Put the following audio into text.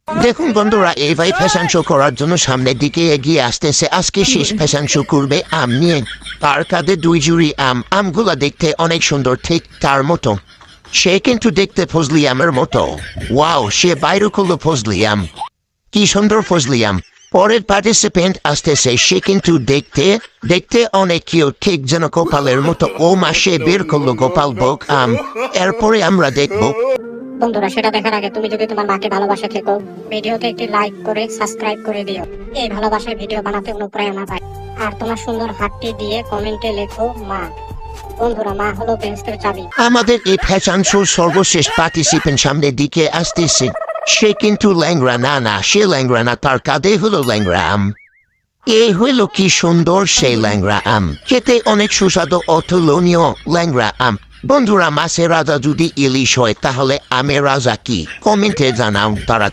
দেখুন বন্ধুরা, এইভাবে ফ্যাশন শো করার জন্য সামনের দিকে এগিয়ে আসতেছে। আজকে শেষ ফ্যাশন শো করবে আম নিয়ে। তার কাঁধে 2 জুড়ি আম। আমগুলা দেখতে অনেক সুন্দর, ঠিক তার মতো। সে কিন্তু দেখতে ফজলি আমের মতো। ওয়াও, সে বাইরে করলো ফজলি আম। কি সুন্দর ফজলি আম। পরের পার্টিসিপেন্ট আসতেছে, সে কিন্তু দেখতে দেখতে অনেক কিউট, ঠিক যেন গোপালের মতো। ও মাসে বের করলো গোপাল ভোগ আম। এরপরে আমরা দেখবো। বন্ধুরা, সেটা দেখার আগে তুমি যদি তোমার মাকে ভালোবাসা থেকো, ভিডিওতে একটি লাইক করে সাবস্ক্রাইব করে দিও। এই ভালোবাসার ভিডিও বানাতে অনুপ্রেরণা পাই। আর তোমার সুন্দর হাতটি দিয়ে কমেন্টে লেখো মা। বন্ধুরা, মা হলো বেহেশতের চাবি। আমাদের এই ফ্যাশন শোর সর্বশেষ পার্টিসিপেন্ট সামনের দিকে আসতেছে। সে কিন্তু ল্যাংরা না, সে ল্যাংরা না, তার কাঁধে হলো ল্যাংরা আম। এই হইল কি সুন্দর সেই ল্যাংরা আম, খেতে অনেক সুস্বাদু অতুলনীয় ল্যাংরা আম। বন্ধুরা, মাছের রাজা যদি ইলিশ হয়, তাহলে আমের রাজা কি? কমেন্টে জানাও তারা।